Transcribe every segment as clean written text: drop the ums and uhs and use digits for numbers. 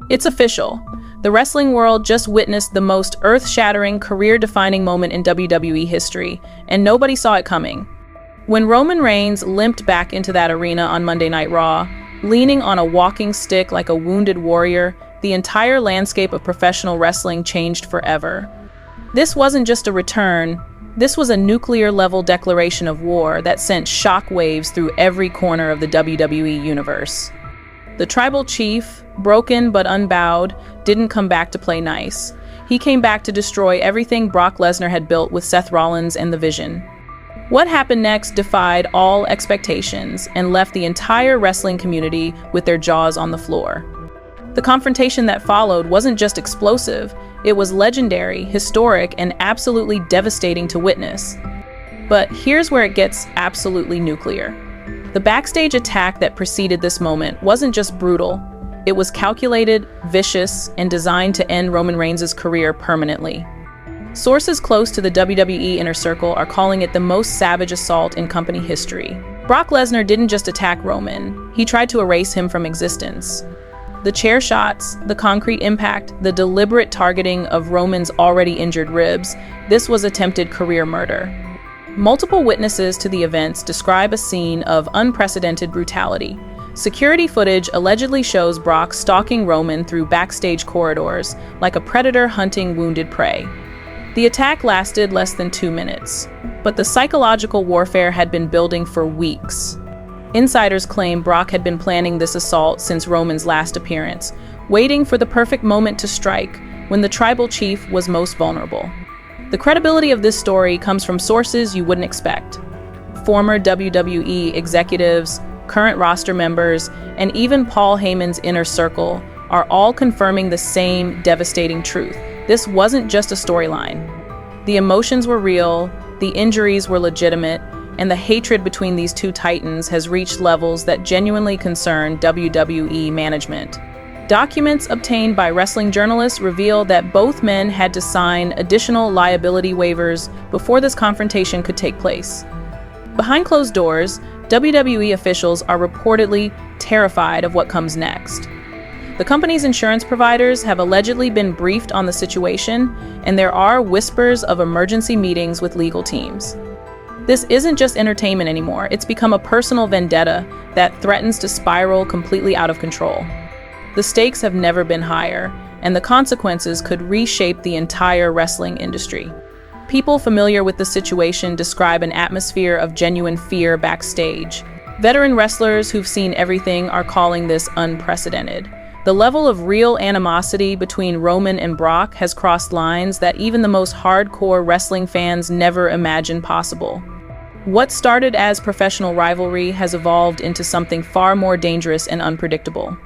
It's official. The wrestling world just witnessed the most earth-shattering, career-defining moment in WWE history, and nobody saw it coming. When Roman Reigns limped back into that arena on Monday Night Raw, leaning on a walking stick like a wounded warrior, the entire landscape of professional wrestling changed forever. This wasn't just a return, this was a nuclear-level declaration of war that sent shockwaves through every corner of the WWE Universe. The tribal chief, broken but unbowed, didn't come back to play nice. He came back to destroy everything Brock Lesnar had built with Seth Rollins and the Vision. What happened next defied all expectations and left the entire wrestling community with their jaws on the floor. The confrontation that followed wasn't just explosive, it was legendary, historic, and absolutely devastating to witness. But here's where it gets absolutely nuclear. The backstage attack that preceded this moment wasn't just brutal, it was calculated, vicious, and designed to end Roman Reigns' career permanently. Sources close to the WWE Inner Circle are calling it the most savage assault in company history. Brock Lesnar didn't just attack Roman, he tried to erase him from existence. The chair shots, the concrete impact, the deliberate targeting of Roman's already injured ribs, this was attempted career murder. Multiple witnesses to the events describe a scene of unprecedented brutality. Security footage allegedly shows Brock stalking Roman through backstage corridors, like a predator hunting wounded prey. The attack lasted less than 2 minutes, but the psychological warfare had been building for weeks. Insiders claim Brock had been planning this assault since Roman's last appearance, waiting for the perfect moment to strike when the tribal chief was most vulnerable. The credibility of this story comes from sources you wouldn't expect. Former WWE executives, current roster members, and even Paul Heyman's inner circle are all confirming the same devastating truth. This wasn't just a storyline. The emotions were real, the injuries were legitimate, and the hatred between these two titans has reached levels that genuinely concern WWE management. Documents obtained by wrestling journalists reveal that both men had to sign additional liability waivers before this confrontation could take place. Behind closed doors, WWE officials are reportedly terrified of what comes next. The company's insurance providers have allegedly been briefed on the situation, and there are whispers of emergency meetings with legal teams. This isn't just entertainment anymore, it's become a personal vendetta that threatens to spiral completely out of control. The stakes have never been higher, and the consequences could reshape the entire wrestling industry. People familiar with the situation describe an atmosphere of genuine fear backstage. Veteran wrestlers who've seen everything are calling this unprecedented. The level of real animosity between Roman and Brock has crossed lines that even the most hardcore wrestling fans never imagined possible. What started as professional rivalry has evolved into something far more dangerous and unpredictable.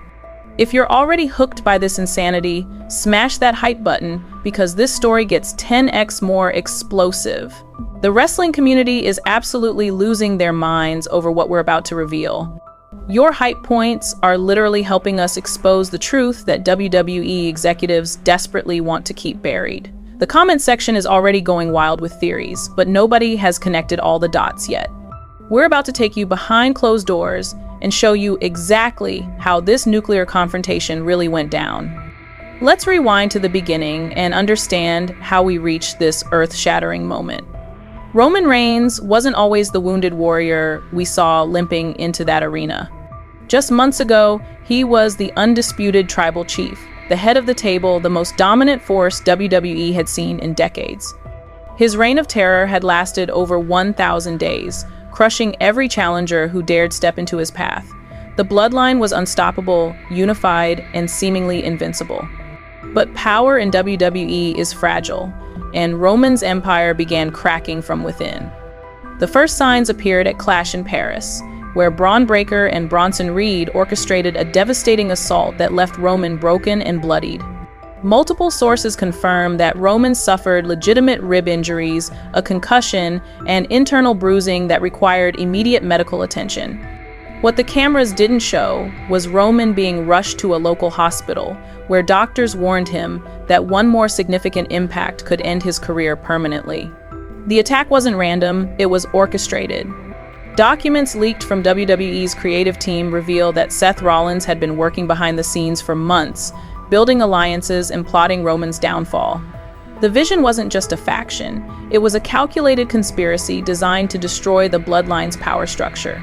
If you're already hooked by this insanity, smash that hype button because this story gets 10x more explosive. The wrestling community is absolutely losing their minds over what we're about to reveal. Your hype points are literally helping us expose the truth that WWE executives desperately want to keep buried. The comment section is already going wild with theories, but nobody has connected all the dots yet. We're about to take you behind closed doors and show you exactly how this nuclear confrontation really went down. Let's rewind to the beginning and understand how we reached this earth-shattering moment. Roman Reigns wasn't always the wounded warrior we saw limping into that arena. Just months ago, he was the undisputed tribal chief, the head of the table, the most dominant force WWE had seen in decades. His reign of terror had lasted over 1,000 days, crushing every challenger who dared step into his path. The Bloodline was unstoppable, unified, and seemingly invincible. But power in WWE is fragile, and Roman's empire began cracking from within. The first signs appeared at Clash in Paris, where Braun Breaker and Bronson Reed orchestrated a devastating assault that left Roman broken and bloodied. Multiple sources confirm that Roman suffered legitimate rib injuries, a concussion, and internal bruising that required immediate medical attention. What the cameras didn't show was Roman being rushed to a local hospital, where doctors warned him that one more significant impact could end his career permanently. The attack wasn't random, it was orchestrated. Documents leaked from WWE's creative team reveal that Seth Rollins had been working behind the scenes for months, building alliances and plotting Roman's downfall. The Vision wasn't just a faction, it was a calculated conspiracy designed to destroy the Bloodline's power structure.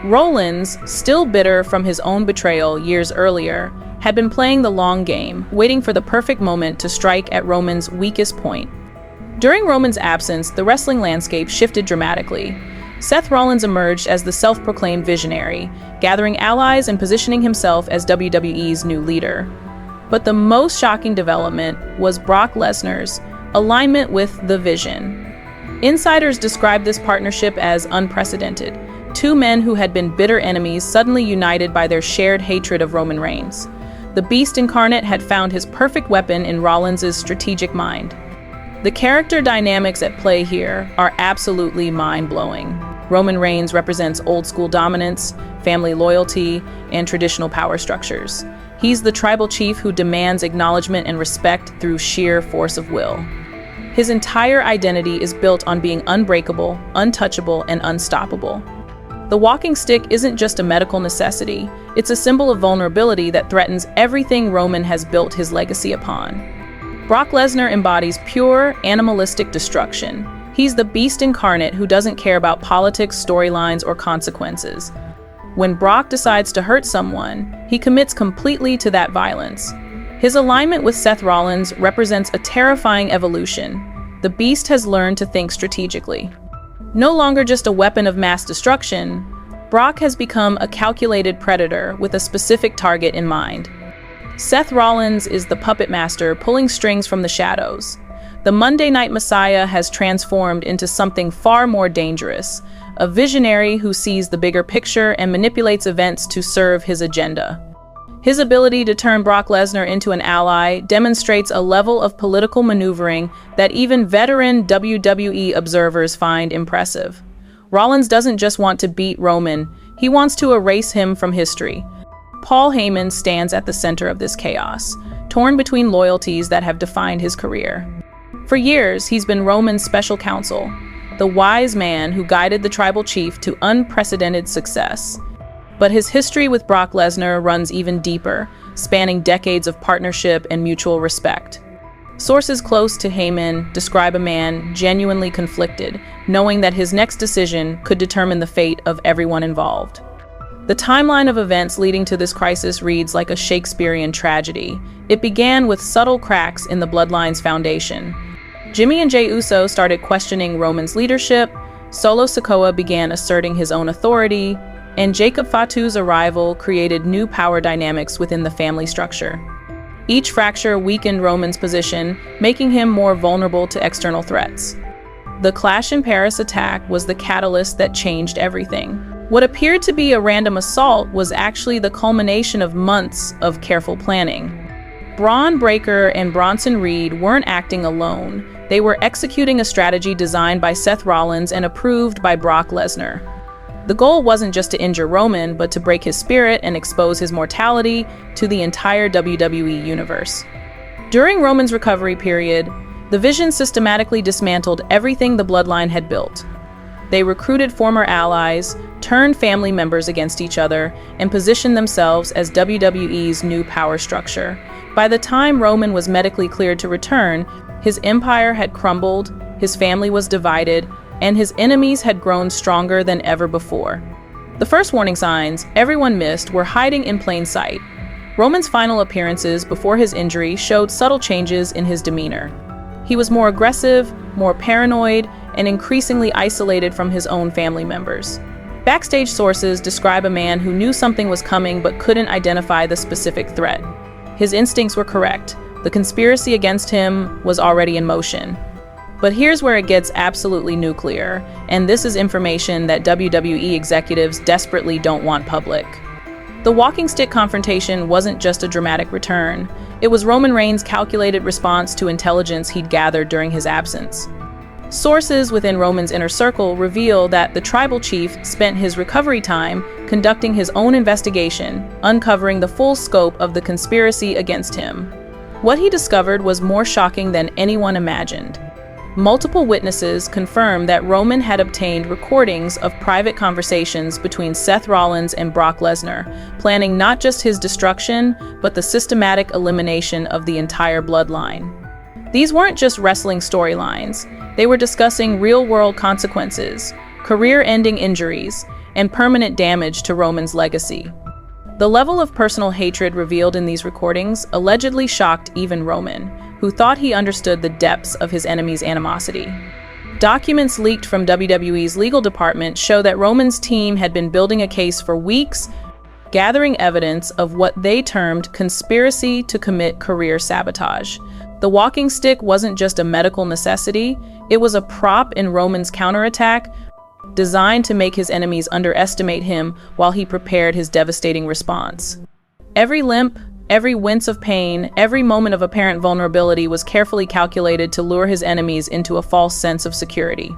Rollins, still bitter from his own betrayal years earlier, had been playing the long game, waiting for the perfect moment to strike at Roman's weakest point. During Roman's absence, the wrestling landscape shifted dramatically. Seth Rollins emerged as the self-proclaimed visionary, gathering allies and positioning himself as WWE's new leader. But the most shocking development was Brock Lesnar's alignment with the Vision. Insiders described this partnership as unprecedented. Two men who had been bitter enemies suddenly united by their shared hatred of Roman Reigns. The Beast incarnate had found his perfect weapon in Rollins' strategic mind. The character dynamics at play here are absolutely mind-blowing. Roman Reigns represents old-school dominance, family loyalty, and traditional power structures. He's the tribal chief who demands acknowledgement and respect through sheer force of will. His entire identity is built on being unbreakable, untouchable, and unstoppable. The walking stick isn't just a medical necessity, it's a symbol of vulnerability that threatens everything Roman has built his legacy upon. Brock Lesnar embodies pure, animalistic destruction. He's the beast incarnate who doesn't care about politics, storylines, or consequences. When Brock decides to hurt someone, he commits completely to that violence. His alignment with Seth Rollins represents a terrifying evolution. The beast has learned to think strategically. No longer just a weapon of mass destruction, Brock has become a calculated predator with a specific target in mind. Seth Rollins is the puppet master pulling strings from the shadows. The Monday Night Messiah has transformed into something far more dangerous, a visionary who sees the bigger picture and manipulates events to serve his agenda. His ability to turn Brock Lesnar into an ally demonstrates a level of political maneuvering that even veteran WWE observers find impressive. Rollins doesn't just want to beat Roman, he wants to erase him from history. Paul Heyman stands at the center of this chaos, torn between loyalties that have defined his career. For years, he's been Roman's special counsel, the wise man who guided the tribal chief to unprecedented success. But his history with Brock Lesnar runs even deeper, spanning decades of partnership and mutual respect. Sources close to Heyman describe a man genuinely conflicted, knowing that his next decision could determine the fate of everyone involved. The timeline of events leading to this crisis reads like a Shakespearean tragedy. It began with subtle cracks in the Bloodline's foundation. Jimmy and Jey Uso started questioning Roman's leadership, Solo Sikoa began asserting his own authority, and Jacob Fatu's arrival created new power dynamics within the family structure. Each fracture weakened Roman's position, making him more vulnerable to external threats. The Clash in Paris attack was the catalyst that changed everything. What appeared to be a random assault was actually the culmination of months of careful planning. Braun Breaker and Bronson Reed weren't acting alone. They were executing a strategy designed by Seth Rollins and approved by Brock Lesnar. The goal wasn't just to injure Roman, but to break his spirit and expose his mortality to the entire WWE Universe. During Roman's recovery period, the Vision systematically dismantled everything the Bloodline had built. They recruited former allies, turned family members against each other, and positioned themselves as WWE's new power structure. By the time Roman was medically cleared to return, his empire had crumbled, his family was divided, and his enemies had grown stronger than ever before. The first warning signs everyone missed were hiding in plain sight. Roman's final appearances before his injury showed subtle changes in his demeanor. He was more aggressive, more paranoid, and increasingly isolated from his own family members. Backstage sources describe a man who knew something was coming but couldn't identify the specific threat. His instincts were correct. The conspiracy against him was already in motion. But here's where it gets absolutely nuclear, and this is information that WWE executives desperately don't want public. The walking stick confrontation wasn't just a dramatic return. It was Roman Reigns' calculated response to intelligence he'd gathered during his absence. Sources within Roman's inner circle reveal that the tribal chief spent his recovery time conducting his own investigation, uncovering the full scope of the conspiracy against him. What he discovered was more shocking than anyone imagined. Multiple witnesses confirmed that Roman had obtained recordings of private conversations between Seth Rollins and Brock Lesnar, planning not just his destruction, but the systematic elimination of the entire bloodline. These weren't just wrestling storylines. They were discussing real-world consequences, career-ending injuries, and permanent damage to Roman's legacy. The level of personal hatred revealed in these recordings allegedly shocked even Roman, who thought he understood the depths of his enemy's animosity. Documents leaked from WWE's legal department show that Roman's team had been building a case for weeks, gathering evidence of what they termed conspiracy to commit career sabotage. The walking stick wasn't just a medical necessity, it was a prop in Roman's counterattack, designed to make his enemies underestimate him while he prepared his devastating response. Every limp, every wince of pain, every moment of apparent vulnerability was carefully calculated to lure his enemies into a false sense of security.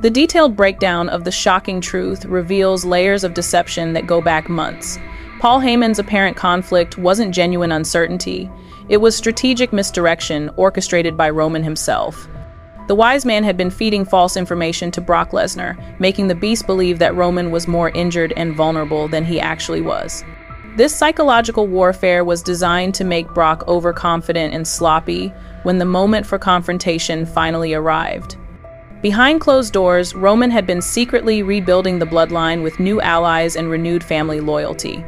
The detailed breakdown of the shocking truth reveals layers of deception that go back months. Paul Heyman's apparent conflict wasn't genuine uncertainty. It was strategic misdirection orchestrated by Roman himself. The wise man had been feeding false information to Brock Lesnar, making the beast believe that Roman was more injured and vulnerable than he actually was. This psychological warfare was designed to make Brock overconfident and sloppy when the moment for confrontation finally arrived. Behind closed doors, Roman had been secretly rebuilding the bloodline with new allies and renewed family loyalty.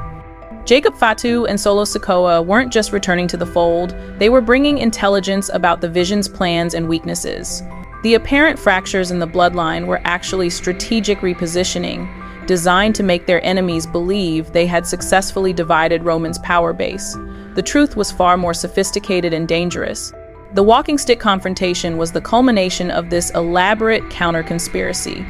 Jacob Fatu and Solo Sikoa weren't just returning to the fold, they were bringing intelligence about the Vision's plans and weaknesses. The apparent fractures in the bloodline were actually strategic repositioning, designed to make their enemies believe they had successfully divided Roman's power base. The truth was far more sophisticated and dangerous. The walking stick confrontation was the culmination of this elaborate counter-conspiracy.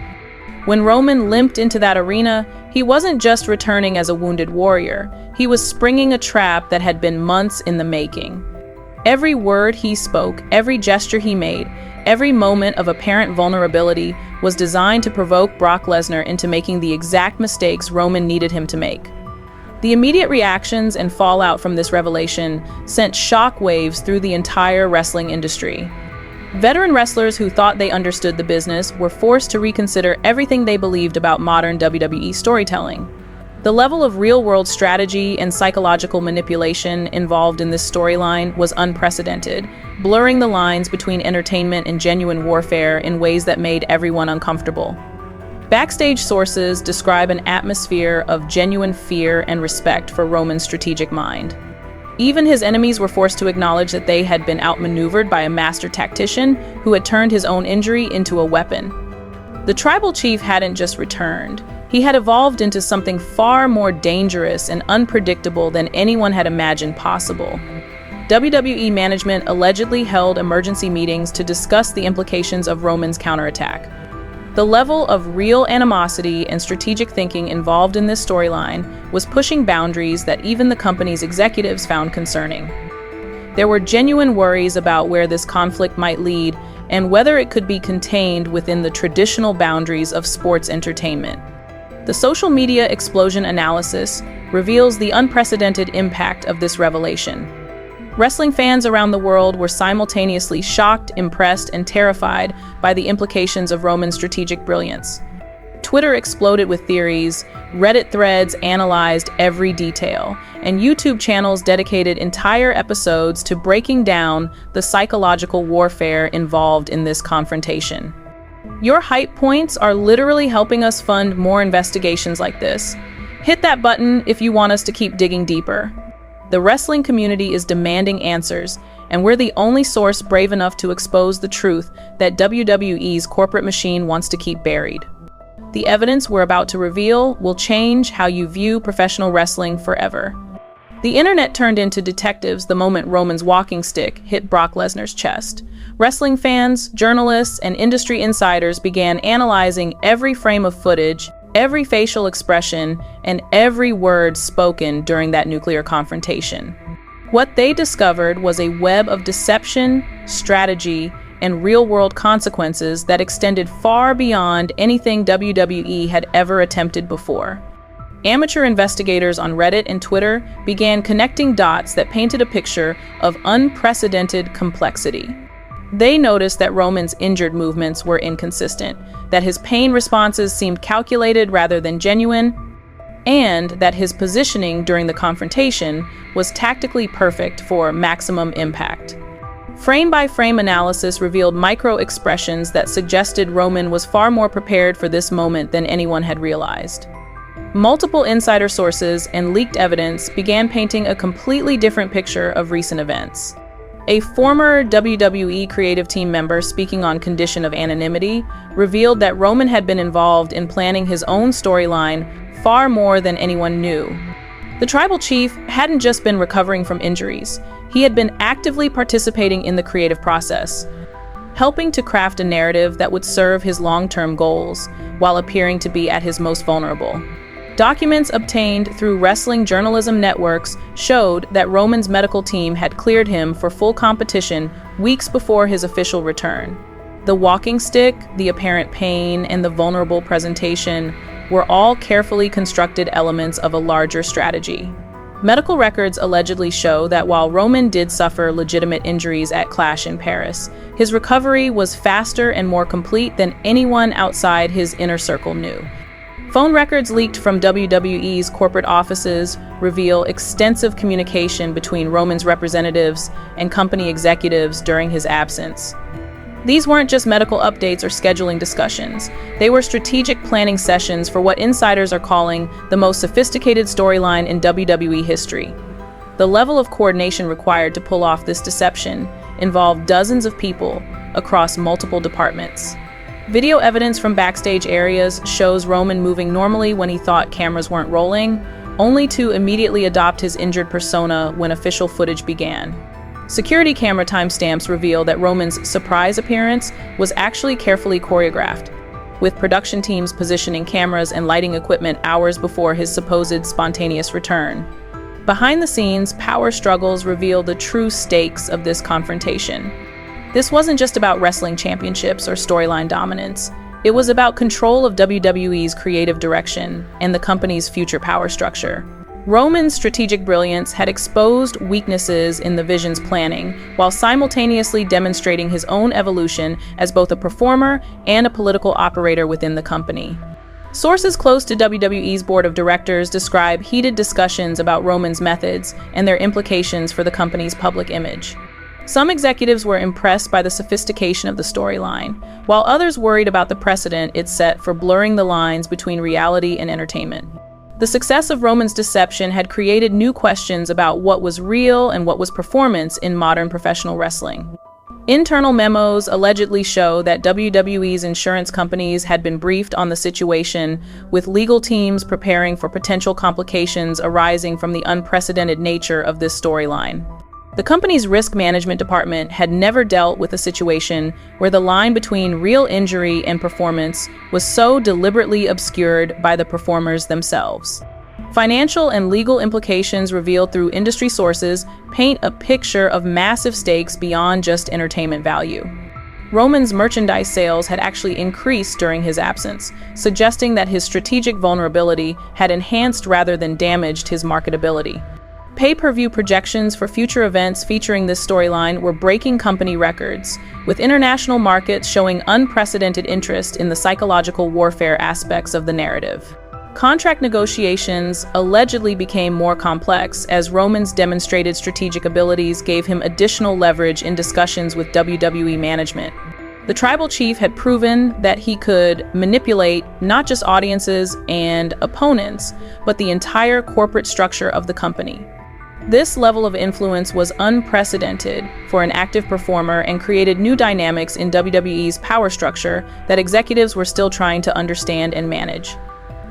When Roman limped into that arena, he wasn't just returning as a wounded warrior, he was springing a trap that had been months in the making. Every word he spoke, every gesture he made, every moment of apparent vulnerability was designed to provoke Brock Lesnar into making the exact mistakes Roman needed him to make. The immediate reactions and fallout from this revelation sent shockwaves through the entire wrestling industry. Veteran wrestlers who thought they understood the business were forced to reconsider everything they believed about modern WWE storytelling. The level of real-world strategy and psychological manipulation involved in this storyline was unprecedented, blurring the lines between entertainment and genuine warfare in ways that made everyone uncomfortable. Backstage sources describe an atmosphere of genuine fear and respect for Roman's strategic mind. Even his enemies were forced to acknowledge that they had been outmaneuvered by a master tactician who had turned his own injury into a weapon. The tribal chief hadn't just returned. He had evolved into something far more dangerous and unpredictable than anyone had imagined possible. WWE management allegedly held emergency meetings to discuss the implications of Roman's counterattack. The level of real animosity and strategic thinking involved in this storyline was pushing boundaries that even the company's executives found concerning. There were genuine worries about where this conflict might lead and whether it could be contained within the traditional boundaries of sports entertainment. The social media explosion analysis reveals the unprecedented impact of this revelation. Wrestling fans around the world were simultaneously shocked, impressed, and terrified by the implications of Roman's strategic brilliance. Twitter exploded with theories, Reddit threads analyzed every detail, and YouTube channels dedicated entire episodes to breaking down the psychological warfare involved in this confrontation. Your hype points are literally helping us fund more investigations like this. Hit that button if you want us to keep digging deeper. The wrestling community is demanding answers, and we're the only source brave enough to expose the truth that WWE's corporate machine wants to keep buried. The evidence we're about to reveal will change how you view professional wrestling forever. The internet turned into detectives the moment Roman's walking stick hit Brock Lesnar's chest. Wrestling fans, journalists, and industry insiders began analyzing every frame of footage, every facial expression, and every word spoken during that nuclear confrontation. What they discovered was a web of deception, strategy, and real-world consequences that extended far beyond anything WWE had ever attempted before. Amateur investigators on Reddit and Twitter began connecting dots that painted a picture of unprecedented complexity. They noticed that Roman's injured movements were inconsistent, that his pain responses seemed calculated rather than genuine, and that his positioning during the confrontation was tactically perfect for maximum impact. Frame-by-frame analysis revealed micro-expressions that suggested Roman was far more prepared for this moment than anyone had realized. Multiple insider sources and leaked evidence began painting a completely different picture of recent events. A former WWE creative team member speaking on condition of anonymity revealed that Roman had been involved in planning his own storyline far more than anyone knew. The tribal chief hadn't just been recovering from injuries, he had been actively participating in the creative process, helping to craft a narrative that would serve his long-term goals while appearing to be at his most vulnerable. Documents obtained through wrestling journalism networks showed that Roman's medical team had cleared him for full competition weeks before his official return. The walking stick, the apparent pain, and the vulnerable presentation were all carefully constructed elements of a larger strategy. Medical records allegedly show that while Roman did suffer legitimate injuries at Clash in Paris, his recovery was faster and more complete than anyone outside his inner circle knew. Phone records leaked from WWE's corporate offices reveal extensive communication between Roman's representatives and company executives during his absence. These weren't just medical updates or scheduling discussions. They were strategic planning sessions for what insiders are calling the most sophisticated storyline in WWE history. The level of coordination required to pull off this deception involved dozens of people across multiple departments. Video evidence from backstage areas shows Roman moving normally when he thought cameras weren't rolling, only to immediately adopt his injured persona when official footage began. Security camera timestamps reveal that Roman's surprise appearance was actually carefully choreographed, with production teams positioning cameras and lighting equipment hours before his supposed spontaneous return. Behind the scenes, power struggles reveal the true stakes of this confrontation. This wasn't just about wrestling championships or storyline dominance. It was about control of WWE's creative direction and the company's future power structure. Roman's strategic brilliance had exposed weaknesses in the Vision's planning, while simultaneously demonstrating his own evolution as both a performer and a political operator within the company. Sources close to WWE's board of directors describe heated discussions about Roman's methods and their implications for the company's public image. Some executives were impressed by the sophistication of the storyline, while others worried about the precedent it set for blurring the lines between reality and entertainment. The success of Roman's deception had created new questions about what was real and what was performance in modern professional wrestling. Internal memos allegedly show that WWE's insurance companies had been briefed on the situation, with legal teams preparing for potential complications arising from the unprecedented nature of this storyline. The company's risk management department had never dealt with a situation where the line between real injury and performance was so deliberately obscured by the performers themselves. Financial and legal implications revealed through industry sources paint a picture of massive stakes beyond just entertainment value. Roman's merchandise sales had actually increased during his absence, suggesting that his strategic vulnerability had enhanced rather than damaged his marketability. Pay-per-view projections for future events featuring this storyline were breaking company records, with international markets showing unprecedented interest in the psychological warfare aspects of the narrative. Contract negotiations allegedly became more complex as Roman's demonstrated strategic abilities gave him additional leverage in discussions with WWE management. The tribal chief had proven that he could manipulate not just audiences and opponents, but the entire corporate structure of the company. This level of influence was unprecedented for an active performer and created new dynamics in WWE's power structure that executives were still trying to understand and manage.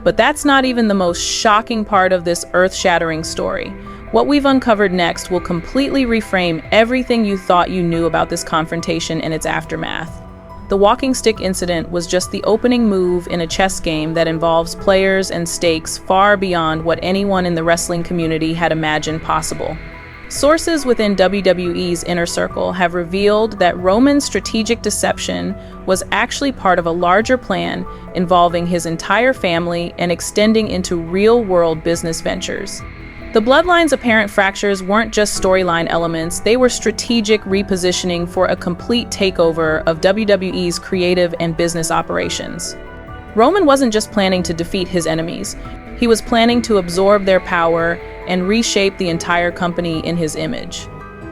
But that's not even the most shocking part of this earth-shattering story. What we've uncovered next will completely reframe everything you thought you knew about this confrontation and its aftermath. The walking stick incident was just the opening move in a chess game that involves players and stakes far beyond what anyone in the wrestling community had imagined possible. Sources within WWE's inner circle have revealed that Roman's strategic deception was actually part of a larger plan involving his entire family and extending into real-world business ventures. The Bloodline's apparent fractures weren't just storyline elements, they were strategic repositioning for a complete takeover of WWE's creative and business operations. Roman wasn't just planning to defeat his enemies, he was planning to absorb their power and reshape the entire company in his image.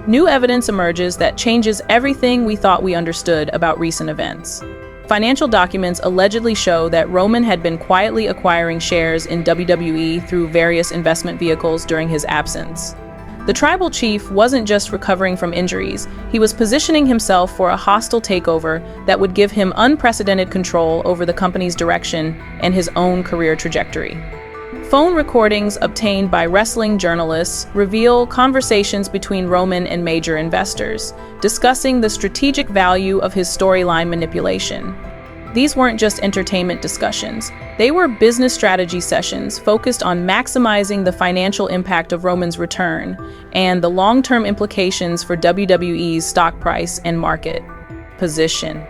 New evidence emerges that changes everything we thought we understood about recent events. Financial documents allegedly show that Roman had been quietly acquiring shares in WWE through various investment vehicles during his absence. The tribal chief wasn't just recovering from injuries, he was positioning himself for a hostile takeover that would give him unprecedented control over the company's direction and his own career trajectory. Phone recordings obtained by wrestling journalists reveal conversations between Roman and major investors, discussing the strategic value of his storyline manipulation. These weren't just entertainment discussions, they were business strategy sessions focused on maximizing the financial impact of Roman's return and the long-term implications for WWE's stock price and market position.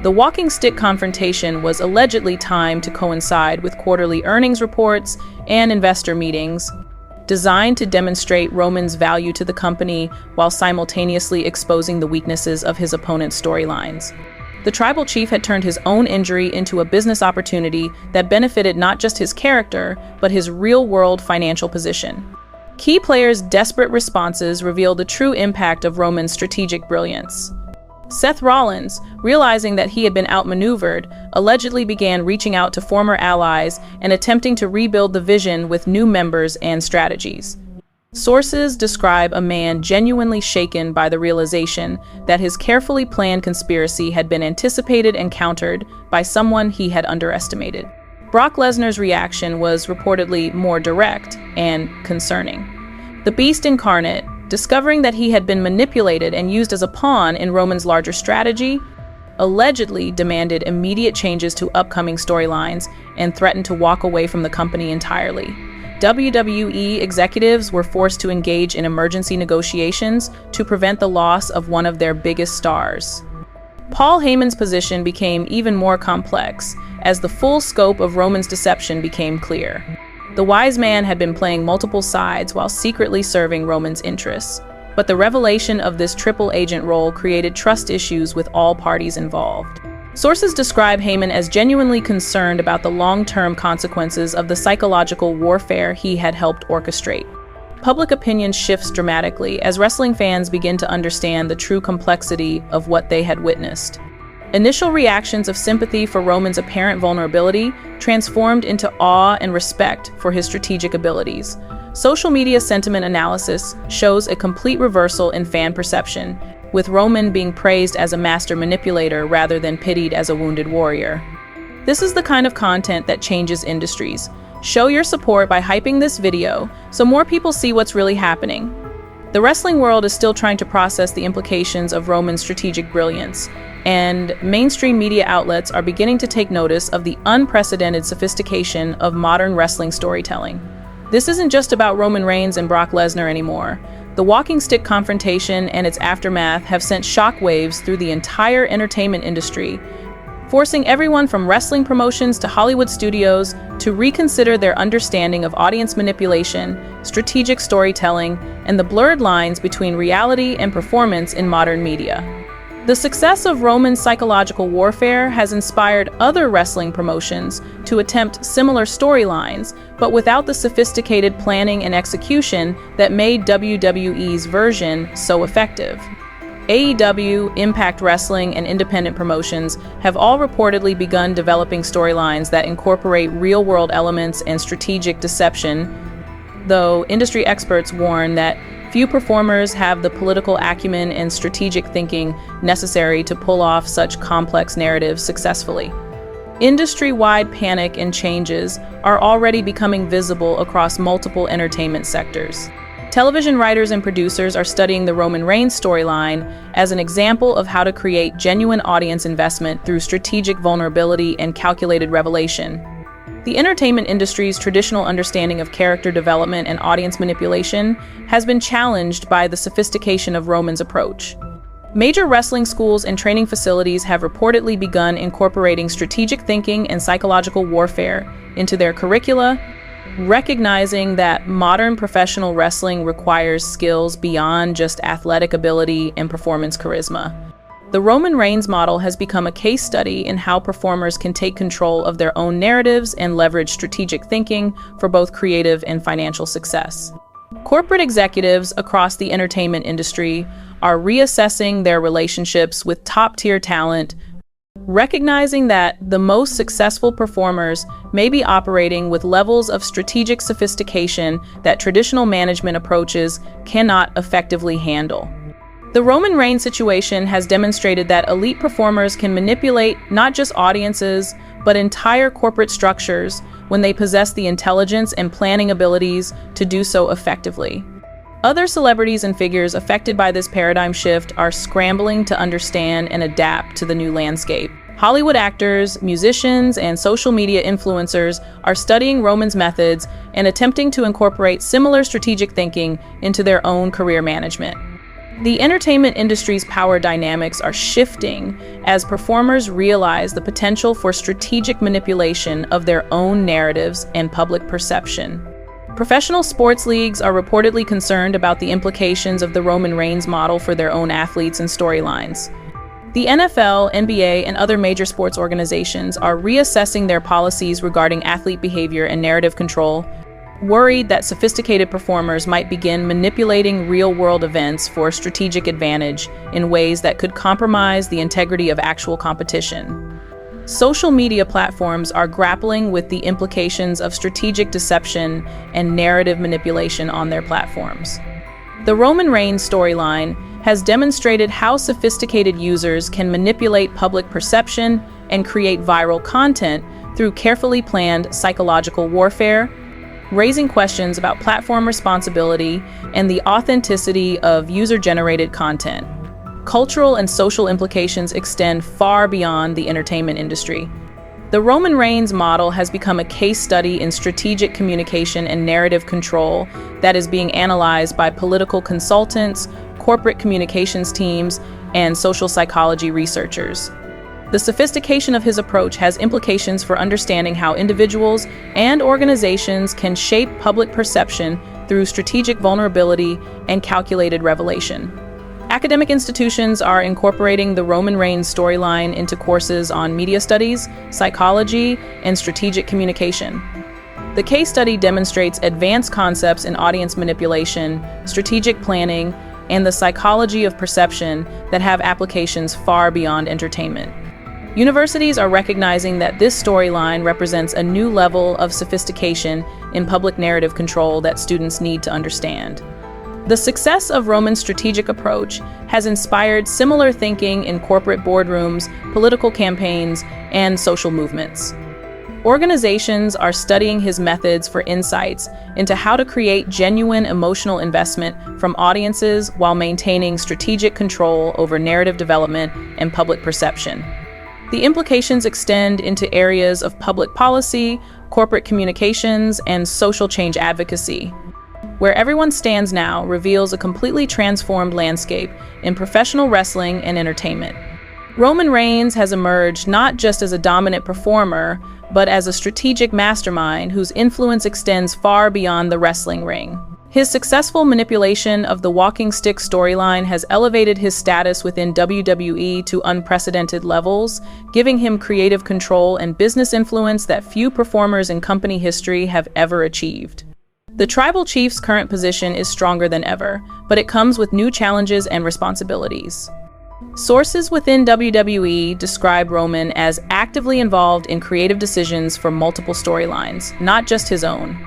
The walking stick confrontation was allegedly timed to coincide with quarterly earnings reports and investor meetings, designed to demonstrate Roman's value to the company while simultaneously exposing the weaknesses of his opponent's storylines. The tribal chief had turned his own injury into a business opportunity that benefited not just his character, but his real-world financial position. Key players' desperate responses revealed the true impact of Roman's strategic brilliance. Seth Rollins, realizing that he had been outmaneuvered, allegedly began reaching out to former allies and attempting to rebuild the vision with new members and strategies. Sources describe a man genuinely shaken by the realization that his carefully planned conspiracy had been anticipated and countered by someone he had underestimated. Brock Lesnar's reaction was reportedly more direct and concerning. The Beast incarnate, discovering that he had been manipulated and used as a pawn in Roman's larger strategy, allegedly demanded immediate changes to upcoming storylines and threatened to walk away from the company entirely. WWE executives were forced to engage in emergency negotiations to prevent the loss of one of their biggest stars. Paul Heyman's position became even more complex as the full scope of Roman's deception became clear. The wise man had been playing multiple sides while secretly serving Roman's interests, but the revelation of this triple agent role created trust issues with all parties involved. Sources describe Heyman as genuinely concerned about the long-term consequences of the psychological warfare he had helped orchestrate. Public opinion shifts dramatically as wrestling fans begin to understand the true complexity of what they had witnessed. Initial reactions of sympathy for Roman's apparent vulnerability transformed into awe and respect for his strategic abilities. Social media sentiment analysis shows a complete reversal in fan perception, with Roman being praised as a master manipulator rather than pitied as a wounded warrior. This is the kind of content that changes industries. Show your support by hyping this video so more people see what's really happening. The wrestling world is still trying to process the implications of Roman's strategic brilliance, and mainstream media outlets are beginning to take notice of the unprecedented sophistication of modern wrestling storytelling. This isn't just about Roman Reigns and Brock Lesnar anymore. The walking stick confrontation and its aftermath have sent shockwaves through the entire entertainment industry, forcing everyone from wrestling promotions to Hollywood studios to reconsider their understanding of audience manipulation, strategic storytelling, and the blurred lines between reality and performance in modern media. The success of Roman's psychological warfare has inspired other wrestling promotions to attempt similar storylines, but without the sophisticated planning and execution that made WWE's version so effective. AEW, Impact Wrestling, and independent promotions have all reportedly begun developing storylines that incorporate real-world elements and strategic deception, though industry experts warn that few performers have the political acumen and strategic thinking necessary to pull off such complex narratives successfully. Industry-wide panic and changes are already becoming visible across multiple entertainment sectors. Television writers and producers are studying the Roman Reigns storyline as an example of how to create genuine audience investment through strategic vulnerability and calculated revelation. The entertainment industry's traditional understanding of character development and audience manipulation has been challenged by the sophistication of Roman's approach. Major wrestling schools and training facilities have reportedly begun incorporating strategic thinking and psychological warfare into their curricula, recognizing that modern professional wrestling requires skills beyond just athletic ability and performance charisma. The Roman Reigns model has become a case study in how performers can take control of their own narratives and leverage strategic thinking for both creative and financial success. Corporate executives across the entertainment industry are reassessing their relationships with top-tier talent, recognizing that the most successful performers may be operating with levels of strategic sophistication that traditional management approaches cannot effectively handle. The Roman Reigns situation has demonstrated that elite performers can manipulate not just audiences, but entire corporate structures when they possess the intelligence and planning abilities to do so effectively. Other celebrities and figures affected by this paradigm shift are scrambling to understand and adapt to the new landscape. Hollywood actors, musicians, and social media influencers are studying Roman's methods and attempting to incorporate similar strategic thinking into their own career management. The entertainment industry's power dynamics are shifting as performers realize the potential for strategic manipulation of their own narratives and public perception. Professional sports leagues are reportedly concerned about the implications of the Roman Reigns model for their own athletes and storylines. The NFL, NBA, and other major sports organizations are reassessing their policies regarding athlete behavior and narrative control, worried that sophisticated performers might begin manipulating real-world events for strategic advantage in ways that could compromise the integrity of actual competition. Social media platforms are grappling with the implications of strategic deception and narrative manipulation on their platforms. The Roman Reigns storyline has demonstrated how sophisticated users can manipulate public perception and create viral content through carefully planned psychological warfare, raising questions about platform responsibility and the authenticity of user-generated content. Cultural and social implications extend far beyond the entertainment industry. The Roman Reigns model has become a case study in strategic communication and narrative control that is being analyzed by political consultants, corporate communications teams, and social psychology researchers. The sophistication of his approach has implications for understanding how individuals and organizations can shape public perception through strategic vulnerability and calculated revelation. Academic institutions are incorporating the Roman Reigns storyline into courses on media studies, psychology, and strategic communication. The case study demonstrates advanced concepts in audience manipulation, strategic planning, and the psychology of perception that have applications far beyond entertainment. Universities are recognizing that this storyline represents a new level of sophistication in public narrative control that students need to understand. The success of Roman's strategic approach has inspired similar thinking in corporate boardrooms, political campaigns, and social movements. Organizations are studying his methods for insights into how to create genuine emotional investment from audiences while maintaining strategic control over narrative development and public perception. The implications extend into areas of public policy, corporate communications, and social change advocacy. Where everyone stands now reveals a completely transformed landscape in professional wrestling and entertainment. Roman Reigns has emerged not just as a dominant performer, but as a strategic mastermind whose influence extends far beyond the wrestling ring. His successful manipulation of the walking stick storyline has elevated his status within WWE to unprecedented levels, giving him creative control and business influence that few performers in company history have ever achieved. The Tribal Chief's current position is stronger than ever, but it comes with new challenges and responsibilities. Sources within WWE describe Roman as actively involved in creative decisions for multiple storylines, not just his own.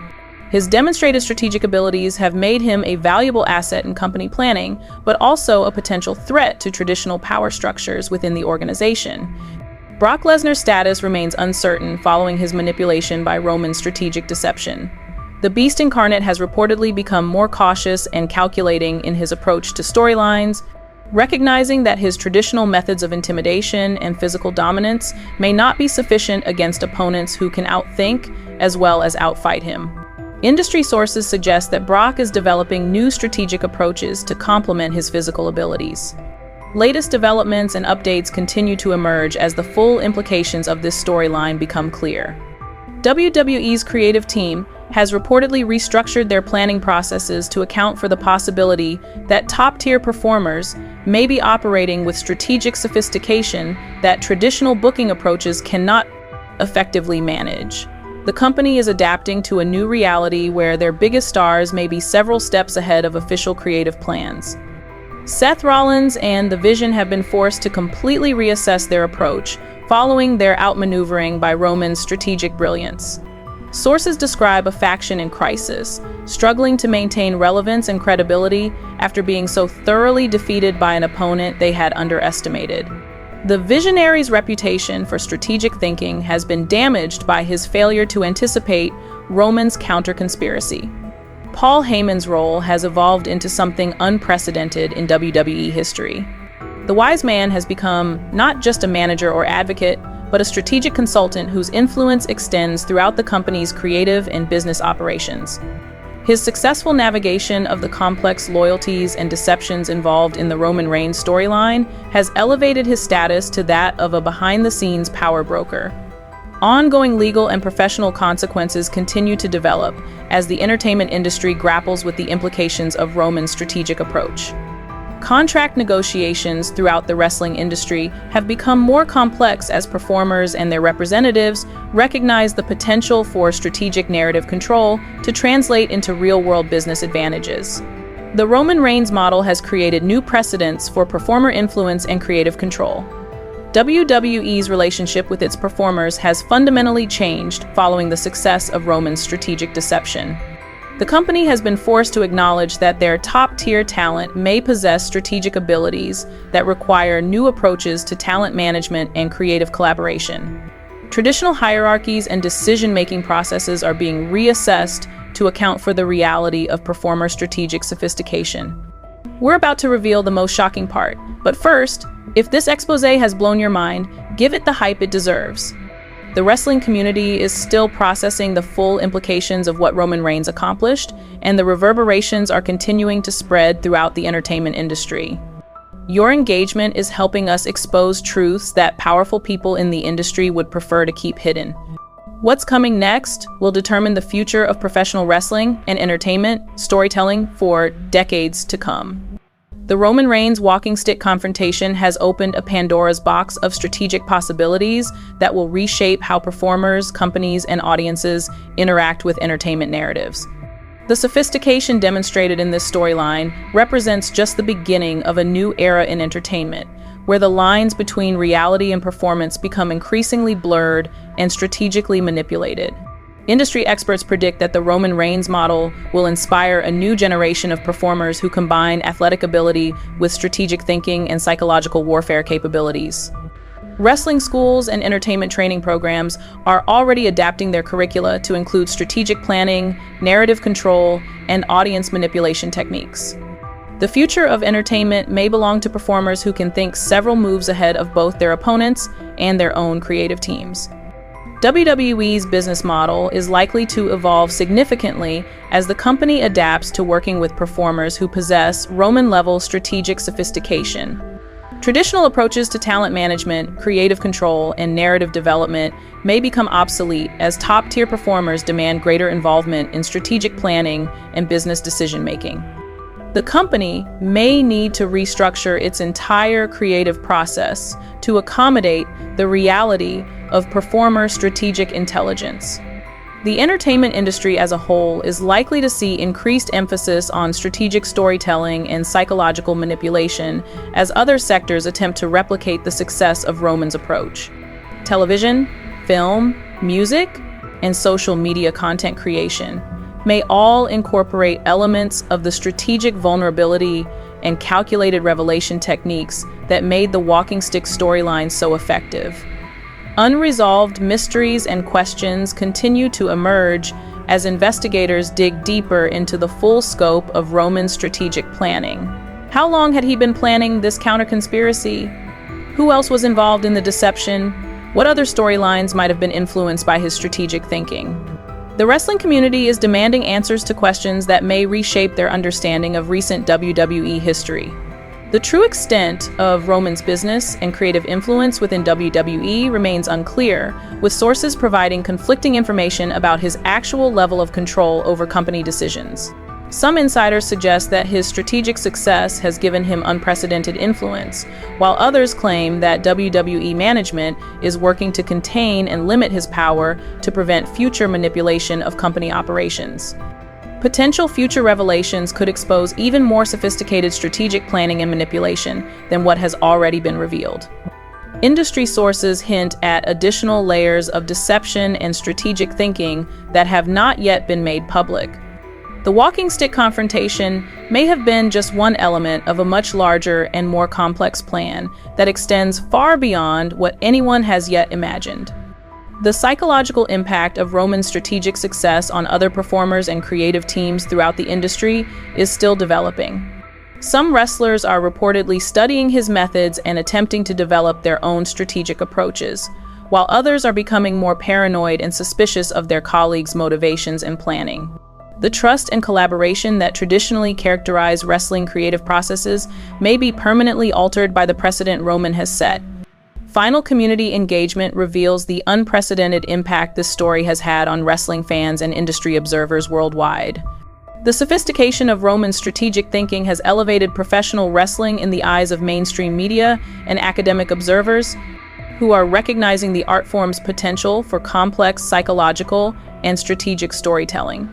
His demonstrated strategic abilities have made him a valuable asset in company planning, but also a potential threat to traditional power structures within the organization. Brock Lesnar's status remains uncertain following his manipulation by Roman's strategic deception. The Beast Incarnate has reportedly become more cautious and calculating in his approach to storylines, recognizing that his traditional methods of intimidation and physical dominance may not be sufficient against opponents who can outthink as well as outfight him. Industry sources suggest that Brock is developing new strategic approaches to complement his physical abilities. Latest developments and updates continue to emerge as the full implications of this storyline become clear. WWE's creative team has reportedly restructured their planning processes to account for the possibility that top-tier performers may be operating with strategic sophistication that traditional booking approaches cannot effectively manage. The company is adapting to a new reality where their biggest stars may be several steps ahead of official creative plans. Seth Rollins and The Vision have been forced to completely reassess their approach, following their outmaneuvering by Roman's strategic brilliance. Sources describe a faction in crisis, struggling to maintain relevance and credibility after being so thoroughly defeated by an opponent they had underestimated. The Visionary's reputation for strategic thinking has been damaged by his failure to anticipate Roman's counter-conspiracy. Paul Heyman's role has evolved into something unprecedented in WWE history. The wise man has become not just a manager or advocate, but a strategic consultant whose influence extends throughout the company's creative and business operations. His successful navigation of the complex loyalties and deceptions involved in the Roman Reigns storyline has elevated his status to that of a behind-the-scenes power broker. Ongoing legal and professional consequences continue to develop as the entertainment industry grapples with the implications of Roman's strategic approach. Contract negotiations throughout the wrestling industry have become more complex as performers and their representatives recognize the potential for strategic narrative control to translate into real-world business advantages. The Roman Reigns model has created new precedents for performer influence and creative control. WWE's relationship with its performers has fundamentally changed following the success of Roman's strategic deception. The company has been forced to acknowledge that their top-tier talent may possess strategic abilities that require new approaches to talent management and creative collaboration. Traditional hierarchies and decision-making processes are being reassessed to account for the reality of performer strategic sophistication. We're about to reveal the most shocking part, but first, if this expose has blown your mind, give it the hype it deserves. The wrestling community is still processing the full implications of what Roman Reigns accomplished, and the reverberations are continuing to spread throughout the entertainment industry. Your engagement is helping us expose truths that powerful people in the industry would prefer to keep hidden. What's coming next will determine the future of professional wrestling and entertainment storytelling for decades to come. The Roman Reigns walking stick confrontation has opened a Pandora's box of strategic possibilities that will reshape how performers, companies, and audiences interact with entertainment narratives. The sophistication demonstrated in this storyline represents just the beginning of a new era in entertainment, where the lines between reality and performance become increasingly blurred and strategically manipulated. Industry experts predict that the Roman Reigns model will inspire a new generation of performers who combine athletic ability with strategic thinking and psychological warfare capabilities. Wrestling schools and entertainment training programs are already adapting their curricula to include strategic planning, narrative control, and audience manipulation techniques. The future of entertainment may belong to performers who can think several moves ahead of both their opponents and their own creative teams. WWE's business model is likely to evolve significantly as the company adapts to working with performers who possess Roman-level strategic sophistication. Traditional approaches to talent management, creative control, and narrative development may become obsolete as top-tier performers demand greater involvement in strategic planning and business decision-making. The company may need to restructure its entire creative process to accommodate the reality of performer strategic intelligence. The entertainment industry as a whole is likely to see increased emphasis on strategic storytelling and psychological manipulation as other sectors attempt to replicate the success of Roman's approach. Television, film, music, and social media content creation may all incorporate elements of the strategic vulnerability and calculated revelation techniques that made the walking stick storyline so effective. Unresolved mysteries and questions continue to emerge as investigators dig deeper into the full scope of Roman's strategic planning. How long had he been planning this counter-conspiracy? Who else was involved in the deception? What other storylines might have been influenced by his strategic thinking? The wrestling community is demanding answers to questions that may reshape their understanding of recent WWE history. The true extent of Roman's business and creative influence within WWE remains unclear, with sources providing conflicting information about his actual level of control over company decisions. Some insiders suggest that his strategic success has given him unprecedented influence, while others claim that WWE management is working to contain and limit his power to prevent future manipulation of company operations. Potential future revelations could expose even more sophisticated strategic planning and manipulation than what has already been revealed. Industry sources hint at additional layers of deception and strategic thinking that have not yet been made public. The walking stick confrontation may have been just one element of a much larger and more complex plan that extends far beyond what anyone has yet imagined. The psychological impact of Roman's strategic success on other performers and creative teams throughout the industry is still developing. Some wrestlers are reportedly studying his methods and attempting to develop their own strategic approaches, while others are becoming more paranoid and suspicious of their colleagues' motivations and planning. The trust and collaboration that traditionally characterize wrestling creative processes may be permanently altered by the precedent Roman has set. Final community engagement reveals the unprecedented impact this story has had on wrestling fans and industry observers worldwide. The sophistication of Roman's strategic thinking has elevated professional wrestling in the eyes of mainstream media and academic observers, who are recognizing the art form's potential for complex psychological and strategic storytelling.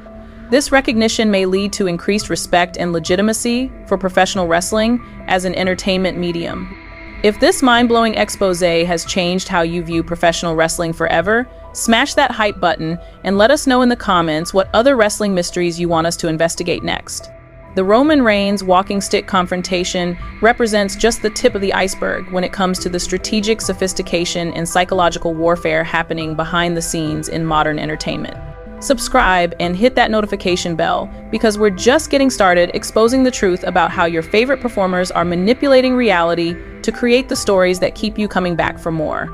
This recognition may lead to increased respect and legitimacy for professional wrestling as an entertainment medium. If this mind-blowing exposé has changed how you view professional wrestling forever, smash that hype button and let us know in the comments what other wrestling mysteries you want us to investigate next. The Roman Reigns walking stick confrontation represents just the tip of the iceberg when it comes to the strategic sophistication and psychological warfare happening behind the scenes in modern entertainment. Subscribe and hit that notification bell because we're just getting started exposing the truth about how your favorite performers are manipulating reality to create the stories that keep you coming back for more.